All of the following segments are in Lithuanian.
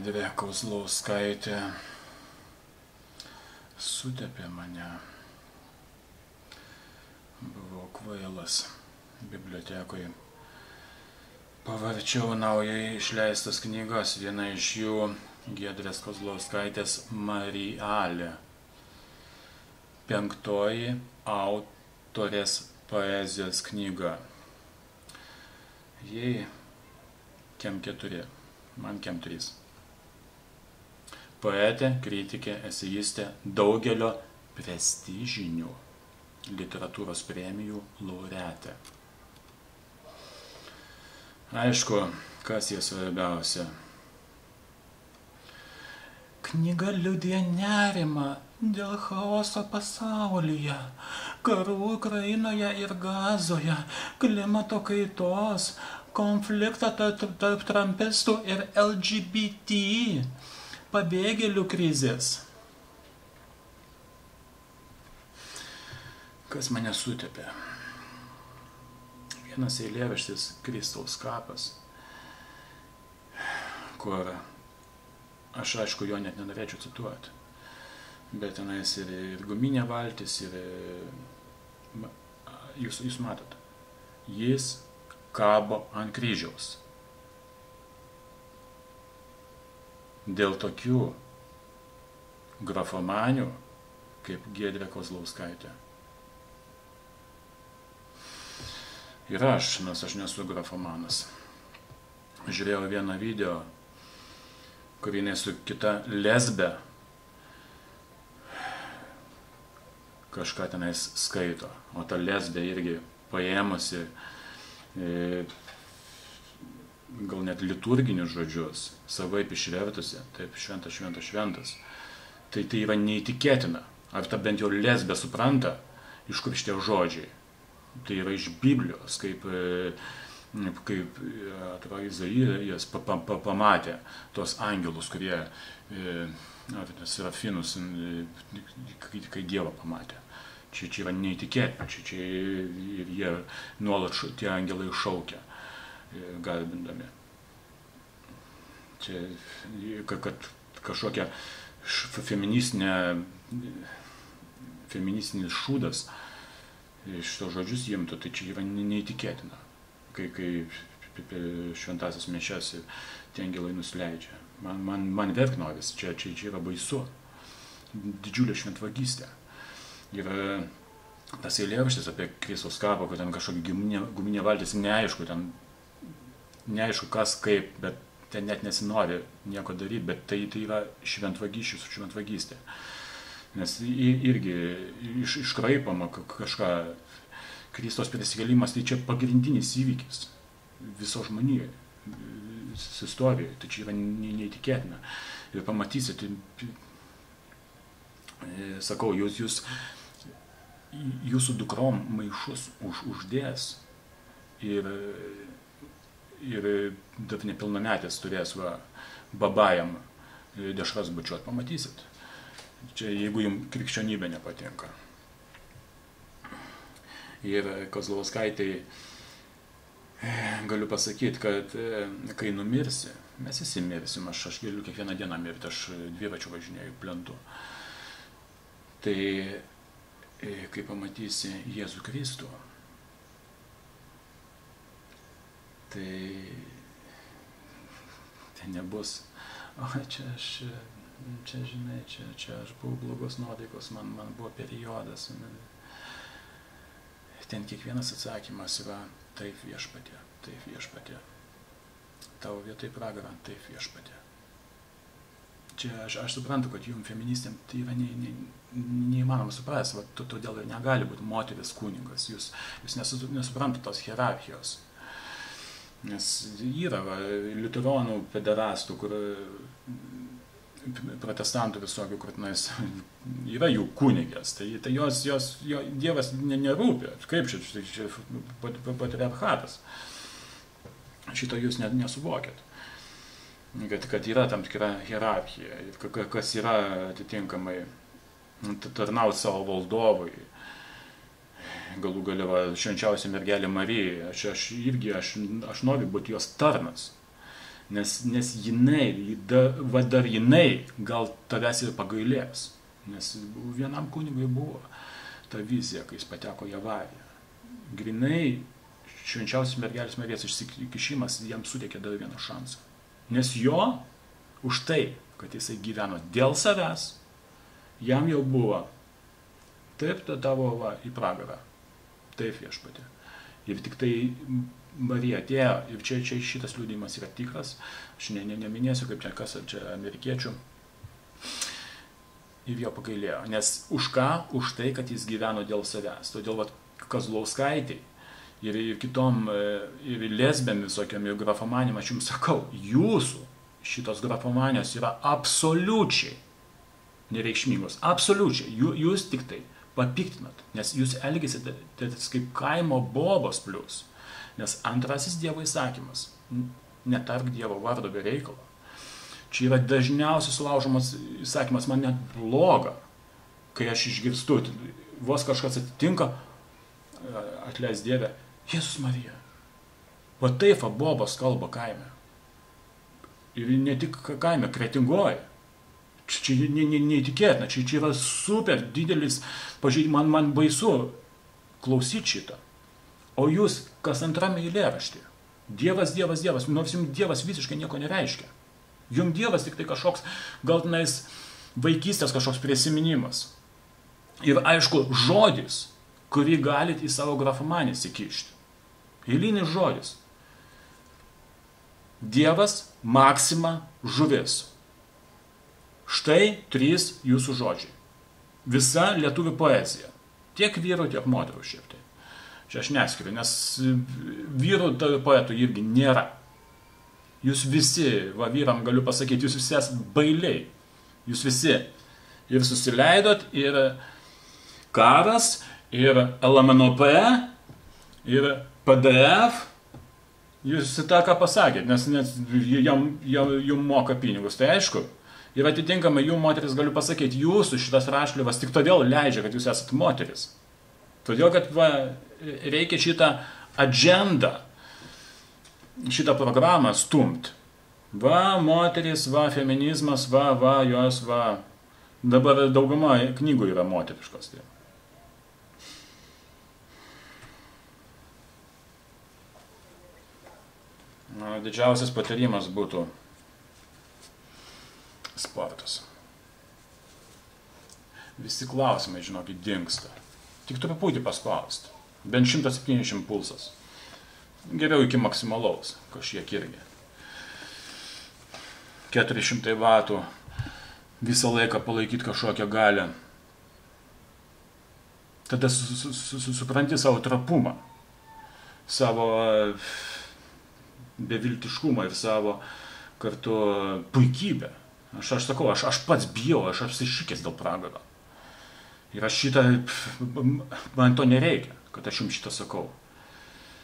Giedrė Kozlauskaitė sutepė mane. Buvau kvailas bibliotekoje. Pavarčiau naujai išleistas knygas. Viena iš jų Giedrės Kozlauskaitės Marialė. 5. autorės poezijos knyga. Jei kem 4, man kem 3. Poetė, kritikė, esejistė, daugelio prestižinių literatūros premijų laureatė. Aišku, kas jie svarbiausia. Knyga liudija nerimą dėl chaoso pasaulyje, karų Ukrainoje ir Gazoje, klimato kaitos, konfliktą tarp trumpistų ir LGBT, pabėgėlių krizės. Kas mane sutepė? Vienas eilėraštis Kristaus kapas, kur aš aišku jo net nenorėčiau cituoti, bet tenais ir guminė valtis, ir jūs matot, jis kabo ant kryžiaus. Dėl tokių grafomanių kaip Giedrė Kozlauskaitė. Ir aš, nors aš nesu grafomanas, žiūrėjau vieną video, kur jinai su kita lesbe kažką tenais skaito, o ta lesbė irgi paėmusi gal net liturginius žodžius, savaip išvertusi, taip šventas, šventas, šventas. Tai yra neįtikėtina. Ar ta bent jau lesbė supranta, iš kur šitie žodžiai. Tai yra iš Biblijos, kaip atrodo Izaijas pamatė tos angelus, kurie serafinus, kai Dievą pamatė. Čia yra neįtikėtina, čia ir jie nuolat tie angelai šaukia, garbindami. Čia, kad kažkokia feministinis šūdas iš to žodžius imtų, tai čia yra neįtikėtina, kai šventasias mišias tie angelai nusileidžia. Man verkt noris, čia yra baisu, didžiulė šventvagystė. Ir tas eilėraštis apie Kristaus kapą, kad ten kažkokia guminė valtis, neaišku kas kaip, bet ten net nesinori nieko daryti, bet tai yra šventvagystė. Nes irgi iškraipama kažką, Kristaus prisikėlimas, tai čia pagrindinis įvykis viso žmonijoje, istorijoje, tai čia yra neįtikėtina. Ir pamatysite, sakau, jūsų dukrom maišus uždės ir dar nepilnametės turės babajam dešras bučiuot, pamatysit. Čia jeigu jums krikščionybė nepatinka. Ir Kozlauskaitai galiu pasakyti, kad kai numirsi, mes visi mirsim, aš galiu kiekvieną dieną mirti, aš dviračiu važinėju plentu. Tai kai pamatysi Jėzų Kristų, tai nebus, čia žinai, čia aš buvau blogos nuotaikos, man buvo periodas. Ten kiekvienas atsakymas yra taip viešpatie, taip viešpatie. Tavo vietoj pragarą, taip viešpatie. Čia aš suprantu, kad jums feministėm tai yra neįmanoma suprasti, todėl ir negali būti moteris kunigas. Jūs nesuprantate tos hierarchijos. Nes yra liuteronų pederastų, kur protestantų visokių, kur yra jų kunigės, tai Dievas nerūpi, kaip čia patriarchatas. Šito jūs nesuvokėt, kad yra tam tikra hierarchija, kas yra atitinkamai tarnauti savo valdovui, galų gale švenčiausia mergelė Marija, aš noriu būti jos tarnas. Nes jinai, dar jinai gal tavęs ir pagailės. Nes vienam kunigui buvo ta vizija, kai jis pateko į avariją. Grinai švenčiausios mergelės Marijos išsikišimas jam suteikė dar vieną šansą. Nes jo už tai, kad jisai gyveno dėl savęs, jam jau buvo taip, tavo į pragarą. Taip, viešpatie. Ir tik tai Marija atėjo, ir čia šitas liudijimas yra tikras, aš neminėsiu, kaip čia kas, čia amerikiečių, ir jo pagailėjo. Nes už ką? Už tai, kad jis gyveno dėl savęs. Todėl Kazlauskaitei ir kitom, ir lesbėm visokiam, ir grafomanėm, aš jums sakau, jūsų šitos grafomanijos yra absoliučiai nereikšmingos. Absoliučiai. Jūs tik tai papiktinat, nes jūs elgesite kaip kaimo bobos plius. Nes antrasis Dievo įsakymas, netark Dievo vardo be reikalo. Čia yra dažniausiai sulaužomas įsakymas, man net bloga, kai aš išgirstu, vos kažkas atitinka, atleis Dieve, Jėzus Marija. Va taip bobos kalba kaime. Ir ne tik kaime, Kretingoje. Čia neįtikėtina, čia yra super didelis pažeidimas, man baisu klausyti šitą. O jūs kas antrame eilėraštyje. Dievas, Dievas, Dievas, nors jums Dievas visiškai nieko nereiškia. Jums Dievas tik tai kažkoks, gal tenais vaikystės kažkoks prisiminimas. Ir aišku, žodis, kurį galit į savo grafomanį įsikišti. Eilinis žodis. Dievas, Maksima, žuvis. Štai 3 jūsų žodžiai. Visa lietuvių poezija. Tiek vyrų, tiek moterų šiaip tai. Čia aš neskiriu, nes vyrų poetų irgi nėra. Jūs visi, vyram galiu pasakyti, jūs visi esate bailiai. Jūs visi ir susileidot, ir karas, ir LMNOP, ir PDF. Jūs tą ką pasakėt, nes jum moka pinigus, tai aišku. Ir atitinkamai jum moteris galiu pasakyti, jūsų šitas rašliavas tik todėl leidžia, kad jūs esate moteris. Todėl, kad reikia šitą agendą, šitą programą stumt. Moteris, feminizmas, jos, Dabar dauguma knygų yra moteriškos. Tai. Didžiausias patarimas būtų sportas. Visi klausimai, žinokit, dingsta. Tik truputį paspausti. Bent 170 pulsas. Geriau iki maksimalaus, kažkiek irgi. 400 vatų visą laiką palaikyti kažkokią galią. Tada supranti savo trapumą, savo beviltiškumą ir savo kartu puikybę. Aš sakau, aš pats bijau, aš apsišykęs dėl pragaro. Ir aš šitą, man to nereikia, kad aš jums šitą sakau.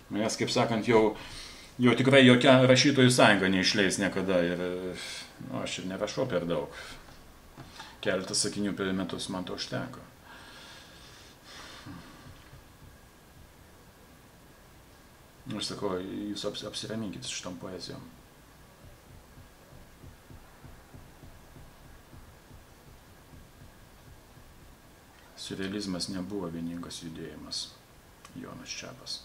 Manęs, kaip sakant, jau tikrai jokia rašytojų sąjunga neišleis niekada ir aš ir nerašau per daug. Keletas sakinių per metus man to užtenka. Aš sakau, jūs apsiraminkit šitam poezijom. Siurrealizmas nebuvo vieningas judėjimas. Jonas Čepas.